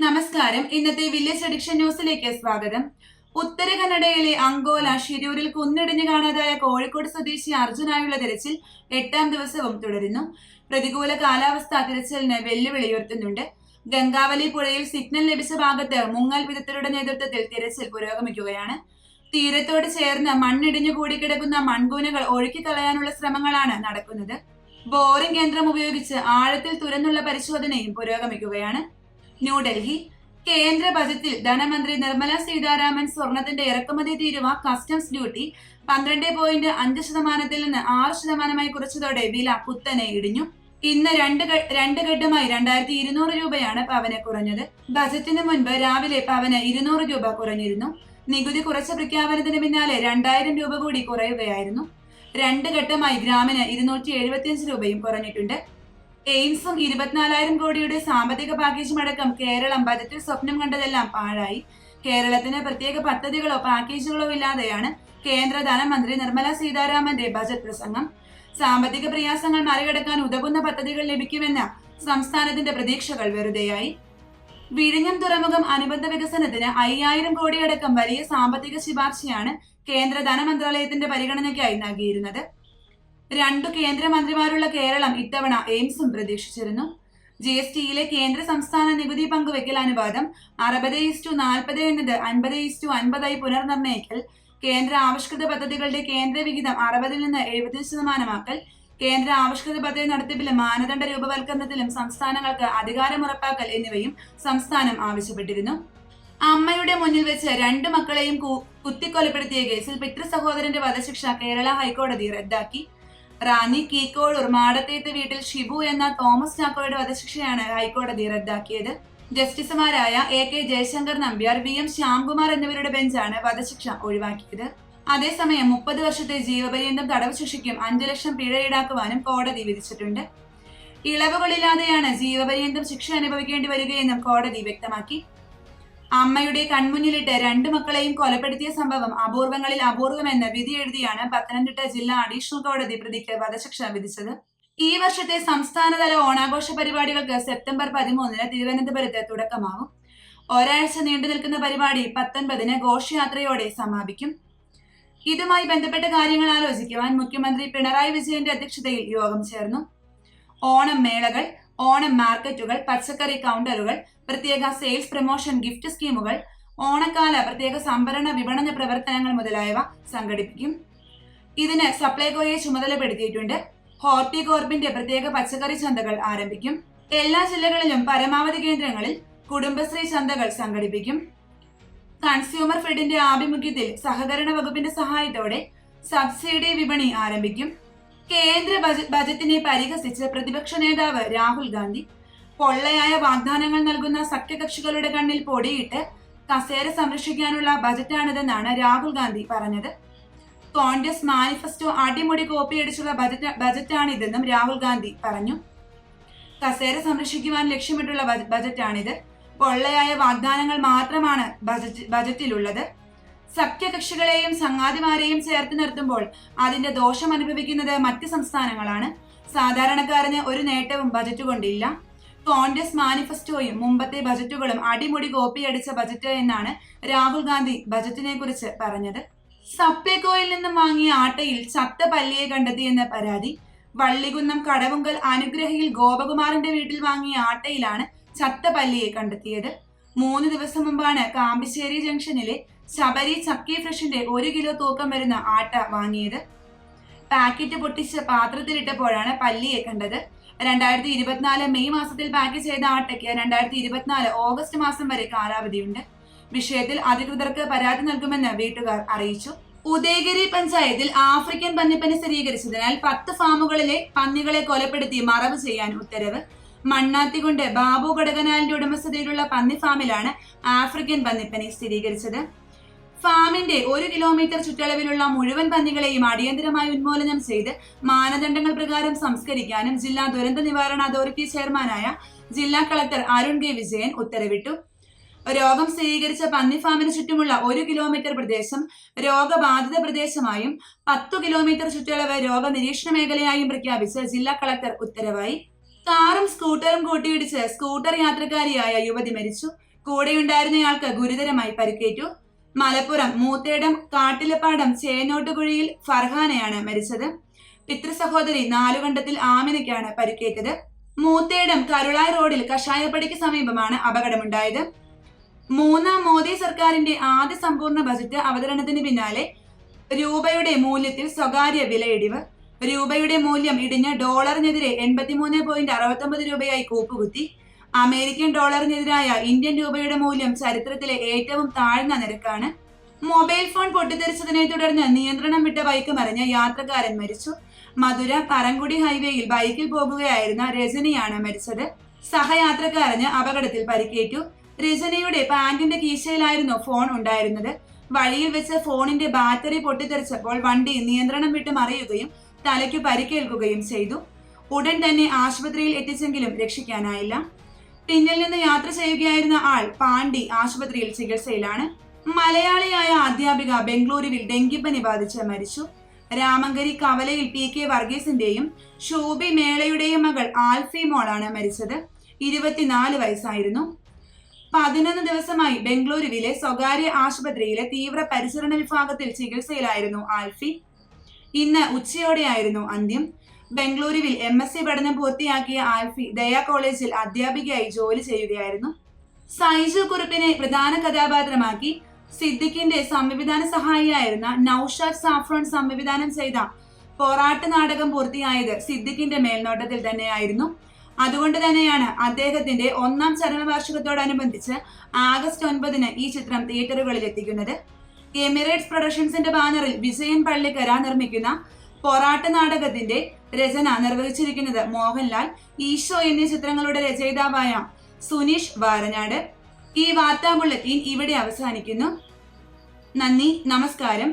നമസ്കാരം. ഇന്നത്തെ village edition ന്യൂസിലേക്ക് സ്വാഗതം. ഉത്തര കന്നഡയിലെ അങ്കോല ഷിരൂരിൽ കുന്നിടിഞ്ഞു കാണാതായ കോഴിക്കോട് സ്വദേശി അർജുനായുള്ള തിരച്ചിൽ 8ാം ദിവസവും തുടരുന്നു. പ്രതികൂല കാലാവസ്ഥ തിരച്ചിലിന് വെല്ലുവിളി ഉയർത്തുന്നുണ്ട്. ഗംഗാവലി പുഴയിൽ സിഗ്നൽ ലഭിച്ച ഭാഗത്ത് മുങ്ങൽ വിദഗ്ധരുടെ നേതൃത്വത്തിൽ തിരച്ചിൽ പുരോഗമിക്കുകയാണ്. തീരത്തോട് ചേർന്ന് മണ്ണിടിഞ്ഞു കൂടിക്കിടക്കുന്ന മൺകൂനകൾ ഒഴുക്കിക്കളയാനുള്ള ശ്രമങ്ങളാണ് നടക്കുന്നത്. ബോറിംഗ് യന്ത്രം ഉപയോഗിച്ച് ആഴത്തിൽ തുരന്നുള്ള പരിശോധനയും പുരോഗമിക്കുകയാണ്. ന്യൂഡൽഹി. കേന്ദ്ര ബജറ്റിൽ ധനമന്ത്രി നിർമ്മല സീതാരാമൻ സ്വർണത്തിന്റെ ഇറക്കുമതി തീരുവ കസ്റ്റംസ് ഡ്യൂട്ടി 12.5% നിന്ന് 6% കുറച്ചതോടെ വില കുത്തനെ ഇടിഞ്ഞു. ഇന്ന് രണ്ട് ഘട്ടമായി 2200 രൂപയാണ് പവന് കുറഞ്ഞത്. ബജറ്റിന് മുൻപ് രാവിലെ പവന് 200 രൂപ കുറഞ്ഞിരുന്നു. നികുതി കുറച്ച പ്രഖ്യാപനത്തിന് പിന്നാലെ 2000 രൂപ കൂടി കുറയുകയായിരുന്നു. 2 ഘട്ടമായി ഗ്രാമിന് 275 രൂപയും കുറഞ്ഞിട്ടുണ്ട്. എയിംസും 24,000 കോടിയുടെ സാമ്പത്തിക പാക്കേജും അടക്കം കേരളം ബജറ്റിൽ സ്വപ്നം കണ്ടതെല്ലാം പാഴായി. കേരളത്തിന് പ്രത്യേക പദ്ധതികളോ പാക്കേജുകളോ ഇല്ലാതെയാണ് കേന്ദ്ര ധനമന്ത്രി നിർമ്മല സീതാരാമന്റെ ബജറ്റ് പ്രസംഗം. സാമ്പത്തിക പ്രയാസങ്ങൾ മറികടക്കാൻ ഉതകുന്ന പദ്ധതികൾ ലഭിക്കുമെന്ന സംസ്ഥാനത്തിന്റെ പ്രതീക്ഷകൾ വെറുതെയായി. വിഴിഞ്ഞം തുറമുഖം അനുബന്ധ വികസനത്തിന് 5,000 കോടിയടക്കം വലിയ സാമ്പത്തിക ശുപാർശയാണ് കേന്ദ്ര ധനമന്ത്രാലയത്തിന്റെ പരിഗണനയ്ക്കായി നൽകിയിരുന്നത്. 2 കേന്ദ്രമന്ത്രിമാരുള്ള കേരളം ഇത്തവണ എയിംസും പ്രതീക്ഷിച്ചിരുന്നു. GSTയിലെ കേന്ദ്ര സംസ്ഥാന നികുതി പങ്കുവയ്ക്കൽ അനുപാതം 60:40 എന്നത് 50:50 പുനർനിർണയിക്കൽ, കേന്ദ്ര ആവിഷ്കൃത പദ്ധതികളുടെ കേന്ദ്ര വിഹിതം 60 നിന്ന് 70% കേന്ദ്ര ആവിഷ്കൃത പദ്ധതി നടത്തിപ്പിലും മാനദണ്ഡ രൂപവൽക്കരണത്തിലും സംസ്ഥാനങ്ങൾക്ക് അധികാരം ഉറപ്പാക്കൽ എന്നിവയും സംസ്ഥാനം ആവശ്യപ്പെട്ടിരുന്നു. അമ്മയുടെ മുന്നിൽ വെച്ച് 2 മക്കളെയും കുത്തിക്കൊലപ്പെടുത്തിയ കേസിൽ പിതൃ സഹോദരന്റെ വധശിക്ഷ കേരള ഹൈക്കോടതി റദ്ദാക്കി. റാന്നി കീക്കോഴൂർ മാടത്തേത്ത് വീട്ടിൽ ഷിബു എന്ന തോമസ് ചാക്കോയുടെ വധശിക്ഷയാണ് ഹൈക്കോടതി റദ്ദാക്കിയത്. ജസ്റ്റിസുമാരായ AK ജയശങ്കർ നമ്പ്യാർ, VM ശ്യാംകുമാർ എന്നിവരുടെ ബെഞ്ചാണ് വധശിക്ഷ ഒഴിവാക്കിയത്. അതേസമയം 30 വർഷത്തെ ജീവപര്യന്തം തടവ് ശിക്ഷയ്ക്കും 5 ലക്ഷം പിഴ ഈടാക്കുവാനും കോടതി വിധിച്ചിട്ടുണ്ട്. ഇളവുകളില്ലാതെയാണ് ജീവപര്യന്തം ശിക്ഷ അനുഭവിക്കേണ്ടി വരികയെന്നും കോടതി വ്യക്തമാക്കി. അമ്മയുടെ കൺമുന്നിലിട്ട് 2 മക്കളെയും കൊലപ്പെടുത്തിയ സംഭവം അപൂർവങ്ങളിൽ അപൂർവമെന്ന് വിധി എഴുതിയാണ് പത്തനംതിട്ട ജില്ലാ അഡീഷണൽ കോടതി പ്രതിക്ക് വധശിക്ഷ വിധിച്ചത്. ഈ വർഷത്തെ സംസ്ഥാനതല ഓണാഘോഷ പരിപാടികൾക്ക് സെപ്റ്റംബർ 13-ന് തിരുവനന്തപുരത്ത് തുടക്കമാവും. ഒരാഴ്ച നീണ്ടു നിൽക്കുന്ന പരിപാടി 19-ന് ഘോഷയാത്രയോടെ സമാപിക്കും. ഇതുമായി ബന്ധപ്പെട്ട കാര്യങ്ങൾ ആലോചിക്കുവാൻ മുഖ്യമന്ത്രി പിണറായി വിജയന്റെ അധ്യക്ഷതയിൽ യോഗം ചേർന്നു. ഓണം മേളകൾ, ഓണം മാർക്കറ്റുകൾ, പച്ചക്കറി കൗണ്ടറുകൾ, പ്രത്യേക സെയിൽസ് പ്രൊമോഷൻ ഗിഫ്റ്റ് സ്കീമുകൾ, ഓണക്കാല പ്രത്യേക സംഭരണ വിപണന പ്രവർത്തനങ്ങൾ മുതലായവ സംഘടിപ്പിക്കും. ഇതിന് സപ്ലൈകോയെ ചുമതലപ്പെടുത്തിയിട്ടുണ്ട്. ഹോർട്ടികോർപ്പിന്റെ പ്രത്യേക പച്ചക്കറി ചന്തകൾ ആരംഭിക്കും. എല്ലാ ജില്ലകളിലും പരമാവധി കേന്ദ്രങ്ങളിൽ കുടുംബശ്രീ ചന്തകൾ സംഘടിപ്പിക്കും. കൺസ്യൂമർ ഫെഡിന്റെ ആഭിമുഖ്യത്തിൽ സഹകരണ വകുപ്പിന്റെ സഹായത്തോടെ സബ്സിഡി വിപണി ആരംഭിക്കും. കേന്ദ്ര ബജറ്റിനെ പരിഹസിച്ച് പ്രതിപക്ഷ നേതാവ് രാഹുൽ ഗാന്ധി. പൊള്ളയായ വാഗ്ദാനങ്ങൾ നൽകുന്ന സഖ്യകക്ഷികളുടെ കണ്ണിൽ പൊടിയിട്ട് കസേര സംരക്ഷിക്കാനുള്ള ബജറ്റാണിതെന്നാണ് രാഹുൽ ഗാന്ധി പറഞ്ഞത്. കോൺഗ്രസ് മാനിഫെസ്റ്റോ അടിമുടി കോപ്പിയടിച്ചുള്ള ബജറ്റാണിതെന്നും രാഹുൽ ഗാന്ധി പറഞ്ഞു. കസേര സംരക്ഷിക്കുവാൻ ലക്ഷ്യമിട്ടുള്ള ബജറ്റാണിത്. പൊള്ളയായ വാഗ്ദാനങ്ങൾ മാത്രമാണ് ബജറ്റിലുള്ളത്. സഖ്യകക്ഷികളെയും സംഘാതിമാരെയും ചേർത്ത് നിർത്തുമ്പോൾ അതിന്റെ ദോഷം അനുഭവിക്കുന്നത് മറ്റ് സംസ്ഥാനങ്ങളാണ്. സാധാരണക്കാരന് ഒരു നേട്ടവും ബജറ്റ് കൊണ്ടില്ല. കോൺഗ്രസ് മാനിഫെസ്റ്റോയും മുമ്പത്തെ ബജറ്റുകളും അടിമുടി കോപ്പിയടിച്ച ബജറ്റ് എന്നാണ് രാഹുൽ ഗാന്ധി ബജറ്റിനെ കുറിച്ച് പറഞ്ഞത്. സപ്ലൈകോയിൽ നിന്നും വാങ്ങിയ ആട്ടയിൽ ചത്ത പല്ലിയെ കണ്ടെത്തിയെന്ന പരാതി. വള്ളികുന്നം കടവുങ്കൽ അനുഗ്രഹയിൽ ഗോപകുമാറിന്റെ വീട്ടിൽ വാങ്ങിയ ആട്ടയിലാണ് ചത്ത പല്ലിയെ കണ്ടെത്തിയത്. 3 ദിവസം മുമ്പാണ് കാമ്പിശ്ശേരി ജംഗ്ഷനിലെ ശബരി ചക്കി ഫ്രഷിന്റെ 1 കിലോ തൂക്കം വരുന്ന ആട്ട വാങ്ങിയത്. പാക്കറ്റ് പൊട്ടിച്ച് പാത്രത്തിലിട്ടപ്പോഴാണ് പല്ലിയെ കണ്ടത്. 2024 മെയ് മാസത്തിൽ പാക്ക് ചെയ്ത ആട്ടയ്ക്ക് 2024 ഓഗസ്റ്റ് മാസം വരെ കാലാവധിയുണ്ട്. വിഷയത്തിൽ അധികൃതർക്ക് പരാതി നൽകുമെന്ന് വീട്ടുകാർ അറിയിച്ചു. ഉദയഗിരി പഞ്ചായത്തിൽ ആഫ്രിക്കൻ പന്നിപ്പനി സ്ഥിരീകരിച്ചതിനാൽ 10 ഫാമുകളിലെ പന്നികളെ കൊലപ്പെടുത്തി മറവ് ചെയ്യാൻ ഉത്തരവ്. മണ്ണാത്തികൊണ്ട് ബാബു കടകനാലിന്റെ ഉടമസ്ഥതയിലുള്ള പന്നി ഫാമിലാണ് ആഫ്രിക്കൻ പന്നിപ്പനി സ്ഥിരീകരിച്ചത്. ഫാമിന്റെ 1 കിലോമീറ്റർ ചുറ്റളവിലുള്ള മുഴുവൻ പന്നികളെയും അടിയന്തരമായി ഉന്മൂലനം ചെയ്ത് മാനദണ്ഡങ്ങൾ പ്രകാരം സംസ്കരിക്കാനും ജില്ലാ ദുരന്ത നിവാരണ അതോറിറ്റി ചെയർമാനായ ജില്ലാ കളക്ടർ അരുൺ കെ വിജയൻ ഉത്തരവിട്ടു. രോഗം സ്ഥിരീകരിച്ച പന്നി ഫാമിന് ചുറ്റുമുള്ള 1 കിലോമീറ്റർ പ്രദേശം രോഗബാധിത പ്രദേശമായും 10 കിലോമീറ്റർ ചുറ്റളവ് രോഗനിരീക്ഷണ മേഖലയായും പ്രഖ്യാപിച്ച് ജില്ലാ കളക്ടർ ഉത്തരവായി. കാറും സ്കൂട്ടറും കൂട്ടിയിടിച്ച് സ്കൂട്ടർ യാത്രക്കാരിയായ യുവതി മരിച്ചു. കൂടെയുണ്ടായിരുന്നയാൾക്ക് ഗുരുതരമായി പരിക്കേറ്റു. മലപ്പുറം മൂത്തേടം കാട്ടിലപ്പാടം ചേന്നോട്ടുകുഴിയിൽ ഫർഹാനയാണ് മരിച്ചത്. പിതൃസഹോദരി നാലുകണ്ടത്തിൽ ആമിനയ്ക്കാണ് പരിക്കേറ്റത്. മൂത്തേടം കരുളായി റോഡിൽ കഷായപ്പടിക്ക് സമീപമാണ് അപകടമുണ്ടായത്. മൂന്നാം മോദി സർക്കാരിന്റെ ആദ്യ സമ്പൂർണ്ണ ബജറ്റ് അവതരണത്തിന് പിന്നാലെ രൂപയുടെ മൂല്യത്തിൽ സ്വകാര്യ വിലയിടിവ്. രൂപയുടെ മൂല്യം ഇടിഞ്ഞ് ഡോളറിനെതിരെ 83.69 രൂപയായി കൂപ്പുകുത്തി. അമേരിക്കൻ ഡോളറിനെതിരായ ഇന്ത്യൻ രൂപയുടെ മൂല്യം ചരിത്രത്തിലെ ഏറ്റവും താഴ്ന്ന നിരക്കാണ്. മൊബൈൽ ഫോൺ പൊട്ടിത്തെറിച്ചതിനെ തുടർന്ന് നിയന്ത്രണം വിട്ട ബൈക്ക് മറിഞ്ഞ് യാത്രക്കാരൻ മരിച്ചു. മധുര പറങ്കുടി ഹൈവേയിൽ ബൈക്കിൽ പോകുകയായിരുന്ന രജനിയാണ് മരിച്ചത്. സഹയാത്രക്കാരന് അപകടത്തിൽ പരിക്കേറ്റു. രജനിയുടെ പാന്റിന്റെ കീശയിലായിരുന്നു ഫോൺ ഉണ്ടായിരുന്നത്. വഴിയിൽ വെച്ച് ഫോണിന്റെ ബാറ്ററി പൊട്ടിത്തെറിച്ചപ്പോൾ വണ്ടി നിയന്ത്രണം വിട്ട് മറിയുകയും തലയ്ക്കു പരിക്കേൽക്കുകയും ചെയ്തു. ഉടൻ തന്നെ ആശുപത്രിയിൽ എത്തിച്ചെങ്കിലും രക്ഷിക്കാനായില്ല. പിന്നിൽ നിന്ന് യാത്ര ചെയ്യുകയായിരുന്ന ആൾ പാണ്ടി ആശുപത്രിയിൽ ചികിത്സയിലാണ്. മലയാളിയായ അധ്യാപിക ബംഗളൂരുവിൽ ഡെങ്കിപ്പനി ബാധിച്ച് മരിച്ചു. രാമങ്കരി കവലയിൽ PK വർഗീസിന്റെയും ഷൂബി മേളയുടെയും മകൾ ആൽഫി മോളാണ് മരിച്ചത്. 24 വയസ്സായിരുന്നു. 11 ദിവസമായി ബംഗളൂരുവിലെ സ്വകാര്യ ആശുപത്രിയിലെ തീവ്ര പരിചരണ വിഭാഗത്തിൽ ചികിത്സയിലായിരുന്നു ആൽഫി. ഇന്ന് ഉച്ചയോടെയായിരുന്നു അന്ത്യം. ബംഗളൂരുവിൽ MSc പഠനം പൂർത്തിയാക്കിയ ആൽഫി ദയ കോളേജിൽ അധ്യാപികയായി ജോലി ചെയ്യുകയായിരുന്നു. സൈജു കുറുപ്പിനെ പ്രധാന കഥാപാത്രമാക്കി സിദ്ദിഖിന്റെ സംവിധാന സഹായിയായിരുന്ന നൌഷാദ് സാഫ്രോൺ സംവിധാനം ചെയ്ത പോറാട്ട് നാടകം പൂർത്തിയായത് സിദ്ദിഖിന്റെ മേൽനോട്ടത്തിൽ തന്നെയായിരുന്നു. അതുകൊണ്ട് തന്നെയാണ് അദ്ദേഹത്തിന്റെ 1ാം ചരമവാർഷികത്തോടനുബന്ധിച്ച് ആഗസ്റ്റ് 9 ഈ ചിത്രം തിയേറ്ററുകളിൽ എത്തിക്കുന്നത്. എമിറേറ്റ്സ് പ്രൊഡക്ഷൻസിന്റെ ബാനറിൽ വിജയൻ പള്ളിക്കര നിർമ്മിക്കുന്ന പോറാട്ട് നാടകത്തിന്റെ രചന നിർവഹിച്ചിരിക്കുന്നത് മോഹൻലാൽ, ഈശോ എന്നീ ചിത്രങ്ങളുടെ രചയിതാവായ സുനീഷ് വാരനാട്. ഈ വാർത്താ ബുള്ളറ്റിൻ ഇവിടെ അവസാനിക്കുന്നു. നന്ദി, നമസ്കാരം.